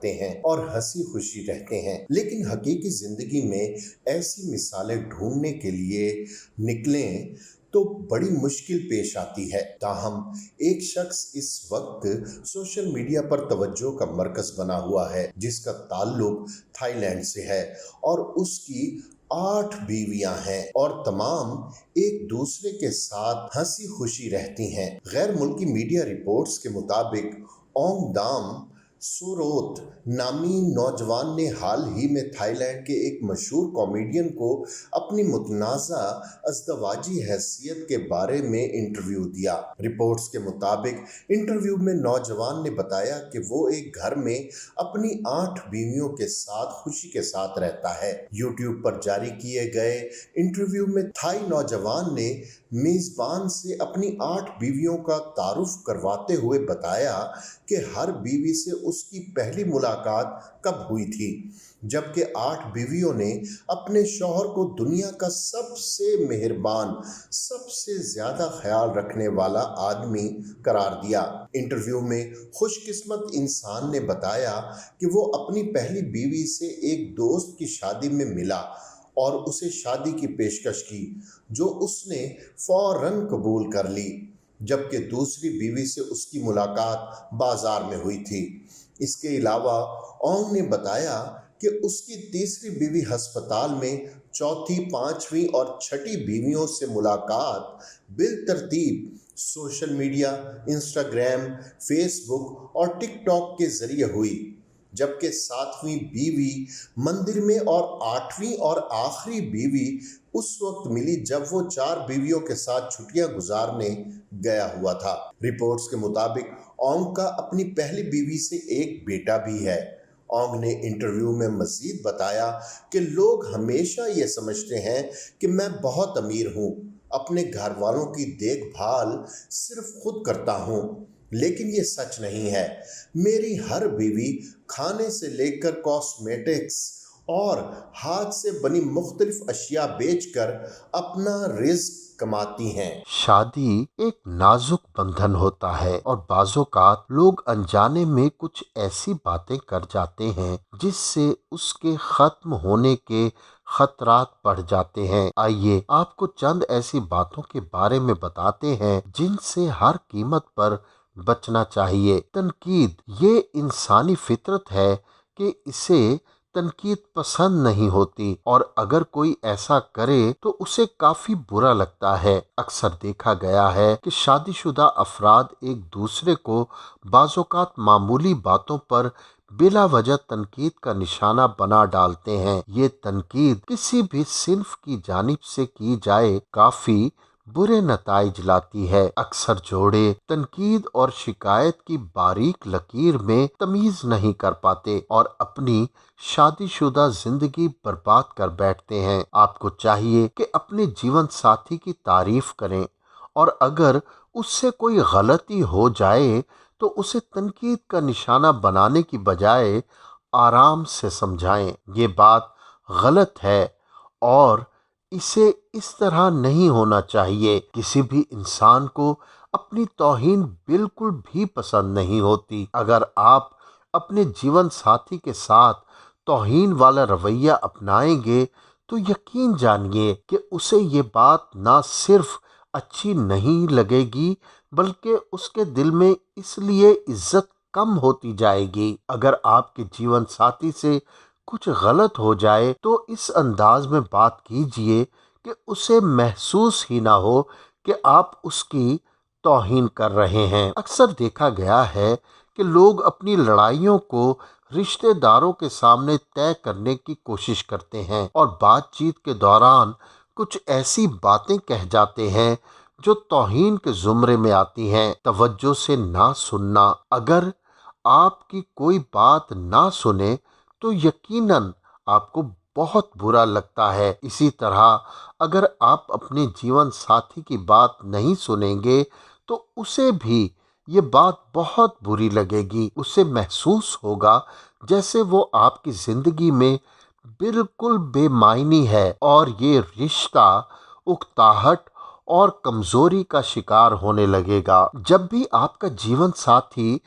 کرتے ہیں اور ہنسی خوشی رہتے ہیں، لیکن حقیقی زندگی میں ایسی مثالیں ڈھونڈنے کے لیے نکلیں تو بڑی مشکل پیش آتی ہے۔ تاہم ایک شخص اس وقت سوشل میڈیا پر توجہ کا مرکز بنا ہوا ہے جس کا تعلق تھائی لینڈ سے ہے اور اس کی 8 بیویاں ہیں اور تمام ایک دوسرے کے ساتھ ہنسی خوشی رہتی ہیں۔ غیر ملکی میڈیا رپورٹس کے مطابق اونگ دام سوروت نامی نوجوان نے حال ہی میں تھائی لینڈ کے ایک مشہور کامیڈین کو اپنی متنازع ازدواجی حیثیت کے بارے میں انٹرویو دیا۔ رپورٹس کے مطابق انٹرویو میں نوجوان نے بتایا کہ وہ ایک گھر میں اپنی 8 بیویوں کے ساتھ خوشی کے ساتھ رہتا ہے۔ یوٹیوب پر جاری کیے گئے انٹرویو میں تھائی نوجوان نے میزبان سے اپنی 8 بیویوں کا تعارف کرواتے ہوئے بتایا کہ ہر بیوی سے اس کی پہلی ملاقات کب ہوئی تھی، جبکہ 8 بیویوں نے اپنے شوہر کو دنیا کا سب سے مہربان، سب سے زیادہ خیال رکھنے والا آدمی قرار دیا۔ انٹرویو میں خوش قسمت انسان نے بتایا کہ وہ اپنی پہلی بیوی سے ایک دوست کی شادی میں ملا اور اسے شادی کی پیشکش کی، جو اس نے فوراً قبول کر لی، جبکہ دوسری بیوی سے اس کی ملاقات بازار میں ہوئی تھی۔ اس کے علاوہ اونگ نے بتایا کہ اس کی تیسری بیوی ہسپتال میں، چوتھی، پانچویں اور چھٹی بیویوں سے ملاقات بالترتیب سوشل میڈیا، انسٹاگرام، فیس بک اور ٹک ٹاک کے ذریعے ہوئی، جبکہ 7ویں بیوی مندر میں اور 8ویں اور آخری بیوی اس وقت ملی جب وہ 4 بیویوں کے ساتھ چھٹیاں گزارنے گیا ہوا تھا۔ رپورٹس کے مطابق اونگ کا اپنی پہلی بیوی سے ایک بیٹا بھی ہے۔ اونگ نے انٹرویو میں مزید بتایا کہ لوگ ہمیشہ یہ سمجھتے ہیں کہ میں بہت امیر ہوں، اپنے گھر والوں کی دیکھ بھال صرف خود کرتا ہوں، لیکن یہ سچ نہیں ہے۔ میری ہر بیوی کھانے سے لے کر کاسمیٹکس اور ہاتھ سے بنی مختلف اشیاء بیچ کر اپنا رزق کماتی ہیں۔ شادی ایک نازک بندھن ہوتا ہے اور بعض اوقات لوگ انجانے میں کچھ ایسی باتیں کر جاتے ہیں جس سے اس کے ختم ہونے کے خطرات بڑھ جاتے ہیں۔ آئیے آپ کو چند ایسی باتوں کے بارے میں بتاتے ہیں جن سے ہر قیمت پر بچنا چاہیے۔ تنقید، یہ انسانی فطرت ہے کہ اسے تنقید پسند نہیں ہوتی اور اگر کوئی ایسا کرے تو اسے کافی برا لگتا ہے۔ اکثر دیکھا گیا ہے کہ شادی شدہ افراد ایک دوسرے کو بعض اوقات معمولی باتوں پر بلا وجہ تنقید کا نشانہ بنا ڈالتے ہیں۔ یہ تنقید کسی بھی صنف کی جانب سے کی جائے کافی برے نتائج لاتی ہے۔ اکثر جوڑے تنقید اور شکایت کی باریک لکیر میں تمیز نہیں کر پاتے اور اپنی شادی شدہ زندگی برباد کر بیٹھتے ہیں۔ آپ کو چاہیے کہ اپنے جیون ساتھی کی تعریف کریں اور اگر اس سے کوئی غلطی ہو جائے تو اسے تنقید کا نشانہ بنانے کی بجائے آرام سے سمجھائیں۔ یہ بات غلط ہے اور اسے اس طرح نہیں ہونا چاہیے۔ کسی بھی انسان کو اپنی توہین بالکل بھی پسند نہیں ہوتی۔ اگر آپ اپنے جیون ساتھی کے ساتھ توہین والا رویہ اپنائیں گے تو یقین جانیے کہ اسے یہ بات نہ صرف اچھی نہیں لگے گی بلکہ اس کے دل میں اس لیے عزت کم ہوتی جائے گی۔ اگر آپ کے جیون ساتھی سے کچھ غلط ہو جائے تو اس انداز میں بات کیجیے کہ اسے محسوس ہی نہ ہو کہ آپ اس کی توہین کر رہے ہیں۔ اکثر دیکھا گیا ہے کہ لوگ اپنی لڑائیوں کو رشتہ داروں کے سامنے طے کرنے کی کوشش کرتے ہیں اور بات چیت کے دوران کچھ ایسی باتیں کہہ جاتے ہیں جو توہین کے زمرے میں آتی ہیں۔ توجہ سے نہ سننا، اگر آپ کی کوئی بات نہ سنے تو یقیناً آپ کو بہت برا لگتا ہے۔ اسی طرح اگر آپ اپنے جیون ساتھی کی بات نہیں سنیں گے تو اسے بھی یہ بات بہت بری لگے گی۔ اسے محسوس ہوگا جیسے وہ آپ کی زندگی میں بالکل بے معنی ہے اور یہ رشتہ اکتاہٹ اور کمزوری کا شکار ہونے لگے گا۔ جب بھی آپ کا جیون ساتھی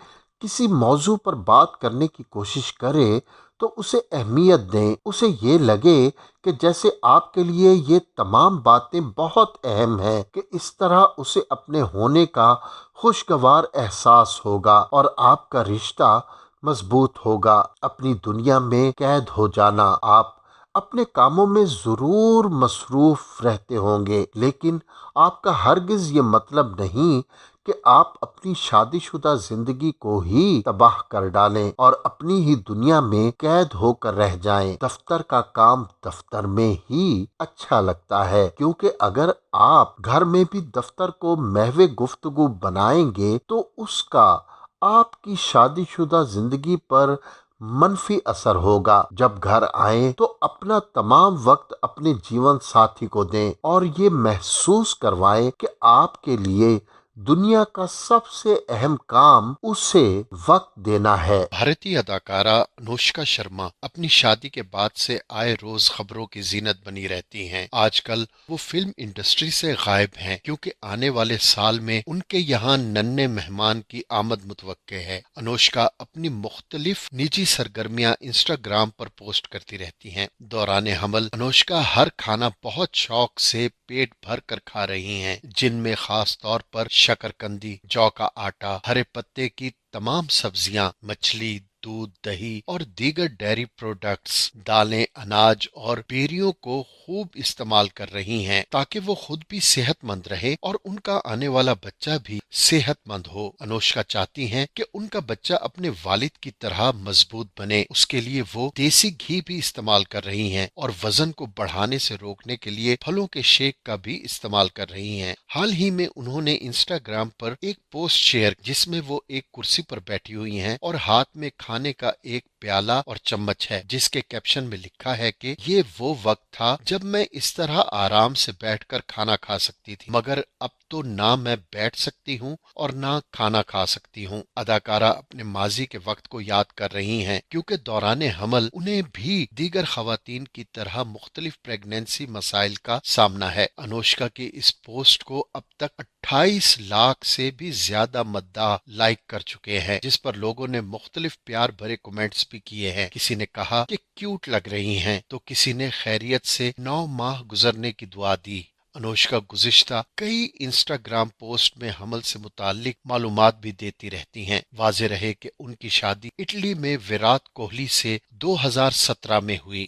کسی موضوع پر بات کرنے کی کوشش کرے تو اسے اہمیت دیں، اسے یہ لگے کہ جیسے آپ کے لیے یہ تمام باتیں بہت اہم ہیں، کہ اس طرح اسے اپنے ہونے کا خوشگوار احساس ہوگا اور آپ کا رشتہ مضبوط ہوگا۔ اپنی دنیا میں قید ہو جانا، آپ اپنے کاموں میں ضرور مصروف رہتے ہوں گے، لیکن آپ کا ہرگز یہ مطلب نہیں کہ آپ اپنی شادی شدہ زندگی کو ہی تباہ کر ڈالیں اور اپنی ہی دنیا میں قید ہو کر رہ جائیں۔ دفتر کا کام دفتر میں ہی اچھا لگتا ہے، کیونکہ اگر آپ گھر میں بھی دفتر کو محو گفتگو بنائیں گے تو اس کا آپ کی شادی شدہ زندگی پر منفی اثر ہوگا۔ جب گھر آئیں تو اپنا تمام وقت اپنے جیون ساتھی کو دیں اور یہ محسوس کروائیں کہ آپ کے لیے دنیا کا سب سے اہم کام اسے وقت دینا ہے۔ بھارتی اداکارہ انوشکا شرما اپنی شادی کے بعد سے آئے روز خبروں کی زینت بنی رہتی ہیں۔ آج کل وہ فلم انڈسٹری سے غائب ہیں، کیونکہ آنے والے سال میں ان کے یہاں ننھے مہمان کی آمد متوقع ہے۔ انوشکا اپنی مختلف نجی سرگرمیاں انسٹاگرام پر پوسٹ کرتی رہتی ہیں۔ دوران حمل انوشکا ہر کھانا بہت شوق سے پیٹ بھر کر کھا رہی ہیں، جن میں خاص طور پر شکرکندی، جو کا آٹا، ہرے پتے کی تمام سبزیاں، مچھلی، دودھ، دہی اور دیگر ڈیری پروڈکٹس، دالیں، اناج اور بیریوں کو خوب استعمال کر رہی ہیں تاکہ وہ خود بھی صحت مند رہے اور ان کا آنے والا بچہ بھی صحت مند ہو۔ انوشکا چاہتی ہیں کہ ان کا بچہ اپنے والد کی طرح مضبوط بنے۔ اس کے لیے وہ دیسی گھی بھی استعمال کر رہی ہیں اور وزن کو بڑھانے سے روکنے کے لیے پھلوں کے شیک کا بھی استعمال کر رہی ہیں۔ حال ہی میں انہوں نے انسٹاگرام پر ایک پوسٹ شیئر جس میں وہ ایک کرسی پر بیٹھی ہوئی ہیں اور ہاتھ میں کھانے کا ایک پیالہ اور چمچ ہے، جس کے کیپشن میں لکھا ہے کہ یہ وہ وقت تھا جب میں اس طرح آرام سے بیٹھ کر کھانا کھا سکتی تھی، مگر اب تو نہ میں بیٹھ سکتی ہوں اور نہ کھانا کھا سکتی ہوں۔ اداکارہ اپنے ماضی کے وقت کو یاد کر رہی ہیں، کیونکہ دوران حمل انہیں بھی دیگر خواتین کی طرح مختلف پریگنینسی مسائل کا سامنا ہے۔ انوشکا کی اس پوسٹ کو اب تک 28 لاکھ سے بھی زیادہ مداح لائک کر چکے ہیں، جس پر لوگوں نے مختلف پیار بھرے کمنٹس بھی کیے ہیں۔ کسی نے کہا کہ کیوٹ لگ رہی ہیں تو کسی نے خیریت سے 9 ماہ گزرنے کی دعا دی۔ انوشکا گزشتہ کئی انسٹاگرام پوسٹ میں حمل سے متعلق معلومات بھی دیتی رہتی ہیں۔ واضح رہے کہ ان کی شادی اٹلی میں ویرات کوہلی سے 2017 میں ہوئی۔